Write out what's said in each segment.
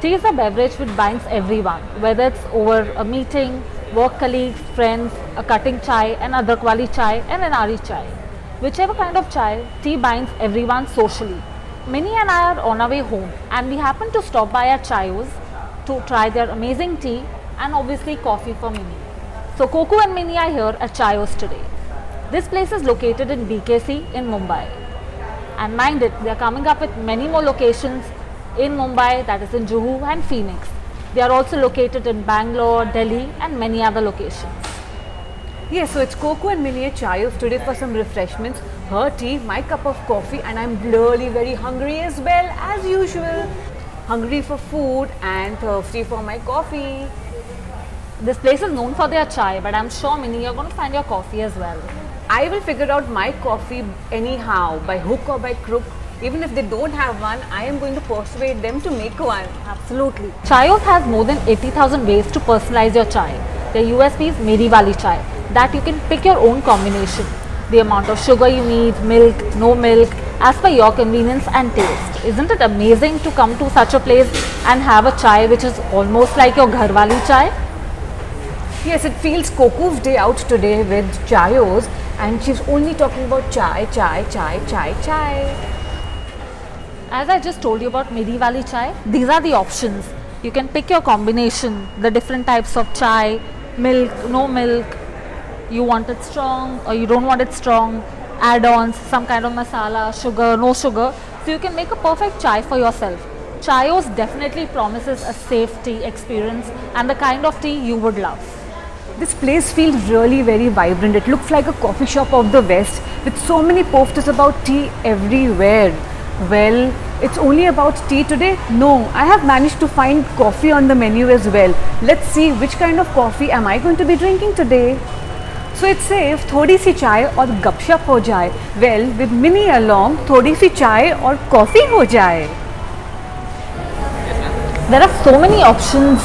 Tea is a beverage which binds everyone, whether it's over a meeting, work colleagues, friends, a cutting chai, an adrakwali chai, and an ari chai. Whichever kind of chai, tea binds everyone socially. Minnie and I are on our way home, and we happen to stop by at Chayos to try their amazing tea and obviously coffee for Minnie. So Coco and Minnie are here at Chayos today. This place is located in BKC in Mumbai. And mind it, they are coming up with many more locations in Mumbai, that is in Juhu and Phoenix. They are also located in Bangalore, Delhi and many other locations. Yes, so it's Coco and Minnie at Chayos today for some refreshments. Her tea, my cup of coffee, and I'm really very hungry as well as usual. Hungry for food and thirsty for my coffee. This place is known for their chai, but I'm sure Minnie, you're going to find your coffee as well. I will figure out my coffee anyhow, by hook or by crook. Even if they don't have one, I am going to persuade them to make one. Absolutely. Chayos has more than 80,000 ways to personalize your chai. Their USP is Meri Wali chai, that you can pick your own combination. The amount of sugar you need, milk, no milk, as per your convenience and taste. Isn't it amazing to come to such a place and have a chai which is almost like your Ghar Wali chai? Yes, it feels Coco's day out today with Chayos, and she's only talking about chai, chai, chai, chai, chai. As I just told you about Meri Wali chai, these are the options. You can pick your combination, the different types of chai, milk, no milk, you want it strong or you don't want it strong, add-ons, some kind of masala, sugar, no sugar. So you can make a perfect chai for yourself. Chayos definitely promises a safe tea experience and the kind of tea you would love. This place feels really very vibrant. It looks like a coffee shop of the West with so many posters about tea everywhere. Well, it's only about tea today? No, I have managed to find coffee on the menu as well. Let's see which kind of coffee am I going to be drinking today. So it says थोड़ी सी चाय और गपशप हो जाए. Well, with Minnie along, थोड़ी सी चाय और coffee हो जाए. There are so many options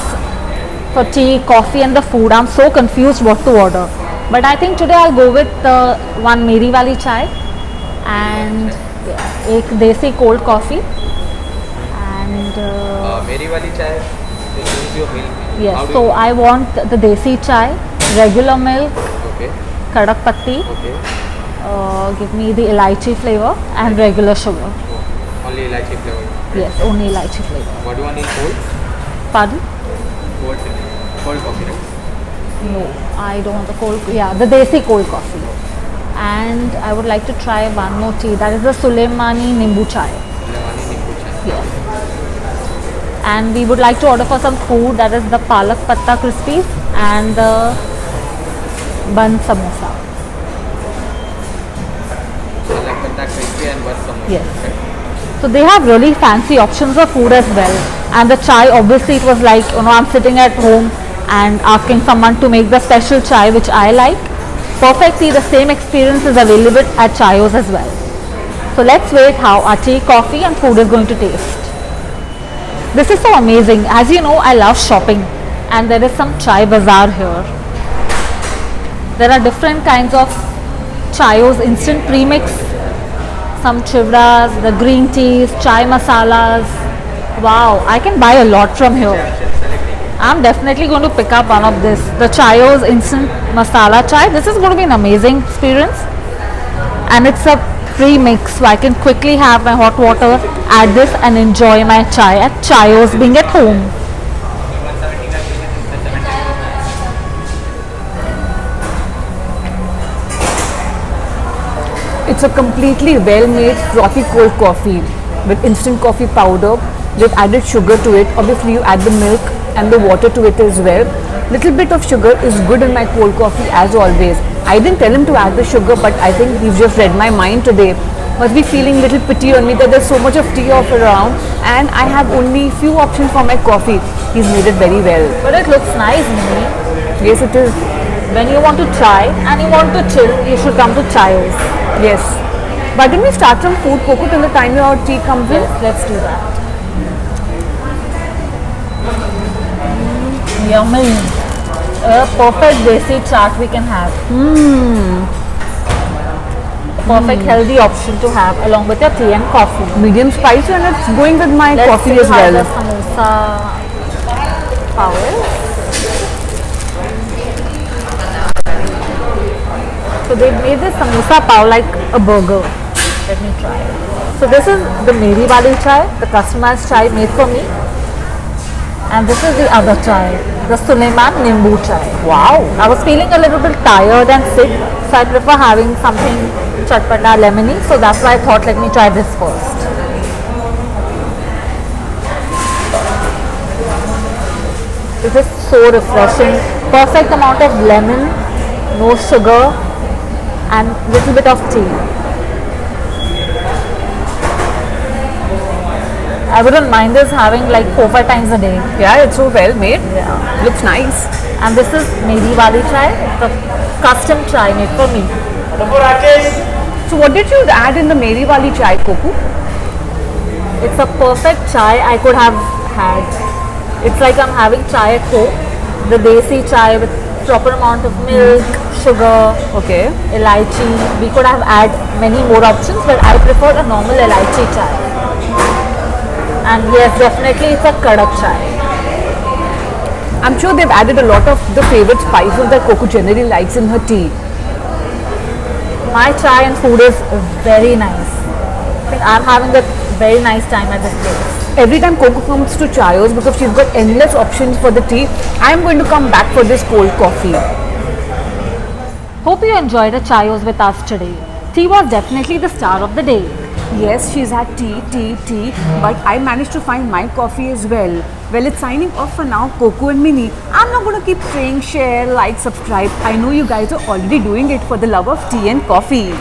for tea, coffee and the food. I'm so confused what to order. But I think today I'll go with one Meri Wali chai and एक देसी cold coffee and Meri Wali chai, they choose your milk. yes, so I want the desi chai, regular milk, Okay. kadak patti, Okay. give me the elaichi flavor and regular sugar. Only elaichi flavor. Yes, only elaichi flavor. What do you want in cold? Pardon? Cold coffee, right? No, I don't want the cold, yeah, the desi cold coffee. And I would like to try one more tea, that is the Suleimani Nimbu chai. Lemani nimbu chai. Yes. And we would like to order for some food, that is the palak patta crispies and the bun samosa. Palak patta crispy and one samosa. Yes. So they have really fancy options of food as well. And the chai, obviously it was like, I'm sitting at home and asking someone to make the special chai which I like. Perfectly, the same experience is available at Chayos as well. So let's wait how our tea, coffee and food is going to taste. This is so amazing. As you know, I love shopping and there is some chai bazaar here. There are different kinds of Chayos instant premix, some chivras, the green teas, chai masalas. Wow, I can buy a lot from here. I'm definitely going to pick up one of this, the Chayos instant masala chai. This is going to be an amazing experience and it's a pre-mix, so I can quickly have my hot water, add this and enjoy my chai at Chayos being at home. It's a completely well-made frothy cold coffee with instant coffee powder. They've added sugar to it. Obviously, you add the milk and the water to it as well. Little bit of sugar is good in my cold coffee as always. I didn't tell him to add the sugar, but I think he's just read my mind today. Must be feeling little pity on me that there's so much of tea off around and I have only few options for my coffee. He's made it very well. But it looks nice, Mimi. Yes, it is. When you want to try and you want to chill, you should come to Chayos. Yes. But didn't we start from food, Coco, till the time your tea comes in? Yes, let's do that. Yummy. A perfect desi chaat we can have. Perfect healthy option to have along with your tea and coffee. Medium spicy and it's going with my Let's coffee see as how well. the samosa pav is. So they made this samosa pav like a burger. Let me try it. So this is the Meri Wali chai, the customized chai made for me. And this is the other chai, the Suleiman Nimbu chai. Wow. I was feeling a little bit tired and sick, so I prefer having something chatpata lemony. So that's why I thought let me try this first. This is so refreshing. Perfect amount of lemon, no sugar, and little bit of tea. I wouldn't mind this having like 4-5 times a day. Yeah, it's so well made. Yeah. Looks nice. And this is Meri Wali chai, the custom chai made for me. So what did you add in the Meri Wali chai, Coco? It's a perfect chai I could have had. It's like I'm having chai at home. The desi chai with proper amount of milk, sugar, Okay. elaichi. We could have add many more options, but I prefer a normal elaichi chai. And yes, definitely it's a kadak chai. I'm sure they've added a lot of the favorite spices that Coco generally likes in her tea. My chai and food is very nice. I think I'm having a very nice time at this place. Every time Coco comes to Chayos, because she's got endless options for the tea, I'm going to come back for this cold coffee. Hope you enjoyed a chayos with us today. Tea was definitely the star of the day. Yes, she's had tea, but I managed to find my coffee as well. Well, it's signing off for now, Coco and Minnie. I'm not going to keep saying share, like, subscribe. I know you guys are already doing it for the love of tea and coffee.